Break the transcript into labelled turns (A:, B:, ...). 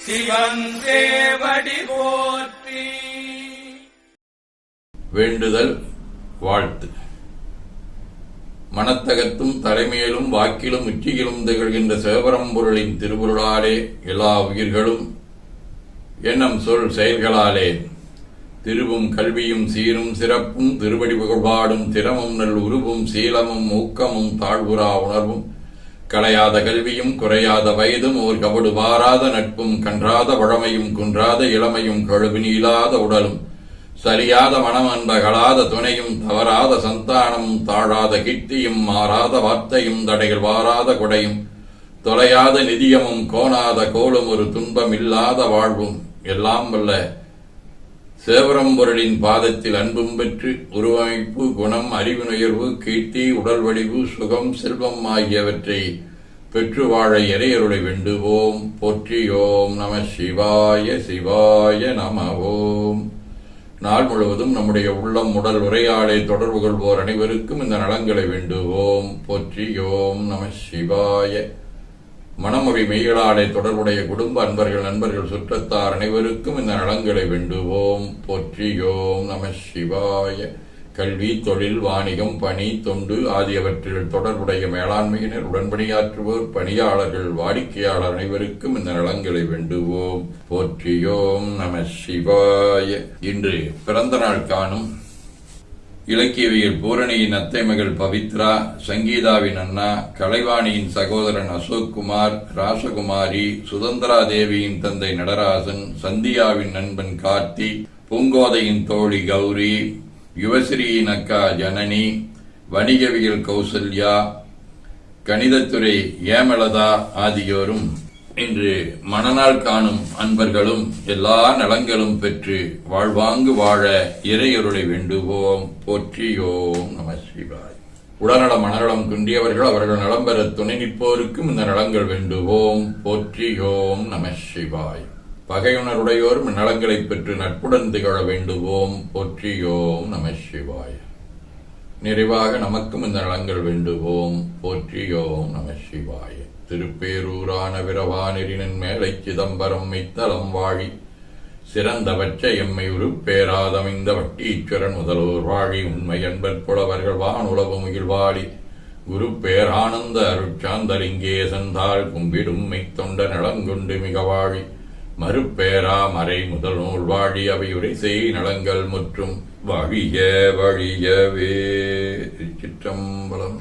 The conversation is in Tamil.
A: சிவன் சேவடி போற்றி.
B: வேண்டுதல் வாழ்த்து. மனத்தகத்தும் தலைமையிலும் வாக்கிலும் உச்சியிலும் திகழ்கின்ற சிவபரம்பொருளின் திருவுருளாலே எல்லா உயிர்களும் எண்ணம் சொல் செயல்களாலே திருவும் கல்வியும் சீரும் சிறப்பும் திருவடி புகழ்பாடும் திறமும் நல் உருவும் சீலமும் ஊக்கமும் தாழ்வுறா உணர்வும் கலையாத கல்வியும் குறையாத வயதும் ஓர் கபடு வாராத நட்பும் கன்றாத வழமையும் குன்றாத இளமையும் கழுவினீலாத உடலும் சரியாத மனம் அன்பகலாத துணையும் தவறாத சந்தானமும் தாழாத கீர்த்தியும் மாறாத வார்த்தையும் தடைகள் வாராத கொடையும் தொலையாத நிதியமும் கோணாத கோலும் ஒரு துன்பம் இல்லாத வாழ்வும் எல்லாம் வல்ல சேவரம்பொருளின் பாதத்தில் அன்பும் பெற்று உருவமைப்பு குணம் அறிவு நுயர்வு கீர்த்தி உடல் வடிவு சுகம் செல்வம் ஆகியவற்றை பெற்று வாழ இறையருளை வேண்டுவோம். போற்றியோம் நம சிவாய சிவாய நம ஓம். நாள் முழுவதும் நம்முடைய உள்ளம் உடல் உரையாடை தொடர்பு கொள்வோர் அனைவருக்கும் இந்த நலங்களை வேண்டுவோம். போற்றியோம் நம சிவாய. மனமொழி மெய்களாடை தொடர்புடைய குடும்ப அன்பர்கள் நண்பர்கள் சுற்றத்தார் அனைவருக்கும் இந்த நலங்களை வேண்டுவோம். போற்றியோம் நம சிவாய. கல்வி தொழில் வாணிகம் பணி தொண்டு ஆகியவற்றில் தொடர்புடைய மேலாண்மையினர் உடன்பணியாற்றுவோர் பணியாளர்கள் வாடிக்கையாளர் அனைவருக்கும் இந்த நலங்களை வேண்டுவோம். போற்றியோம் நம சிவாய. இன்று பிறந்த நாள் காணும் இலக்கியவியல் பூரணியின் அத்தை மகள் பவித்ரா, சங்கீதாவின் அண்ணா, கலைவாணியின் சகோதரன் அசோக்குமார், ராசகுமாரி, சுதந்திரா தேவியின் தந்தை நடராசன், சந்தியாவின் நண்பன் கார்த்தி, பூங்கோதையின் தோழி கௌரி, யுவஸ்ரீயின் அக்கா ஜனனி, வணிகவியல் கௌசல்யா, கணிதத்துறை ஏமலதா ஆகியோரும் இன்று மணநாள் காணும் அன்பர்களும் எல்லா நலங்களும் பெற்று வாழ்வாங்கு வாழ இறையருளை வேண்டுவோம். போற்றியோம் நம சிவாய். உடல்நல மனநலம் குன்றியவர்கள் அவர்கள் நலம் பெற துணை நிற்போருக்கும் இந்த நலங்கள் வேண்டுவோம். போற்றியோம் நம சிவாய். பகையுணருடையோரும் நலங்களை பெற்று நட்புடன் திகழ வேண்டுவோம். போற்றியோம் நம சிவாய். நிறைவாக நமக்கும் இந்த நலங்கள் வேண்டுவோம். போற்றியோம் நம சிவாய. திருப்பேரூரான விரவானெறினின் மேலை சிதம்பரம் மெய்த்தலம் வாழி சிறந்தவற்ற எம்மை உருப்பேராதமைந்த வட்டீஸ்வரன் முதல்வோர் வாழி உண்மை என்பர் புலவர்கள் வானுலவு முகில்வாழி குரு பேரானந்த அருட்சாந்தலிங்கே சென்றால் கும்பிடும் மெய்த்தொண்ட நலங்கொண்டு மிக வாழி மறுப்பேரா மறை முதல் நூல் வாழி அவை உரை செய் நலங்கள் முற்றும் வழிய வழியவே. சிற்றம்பலம்.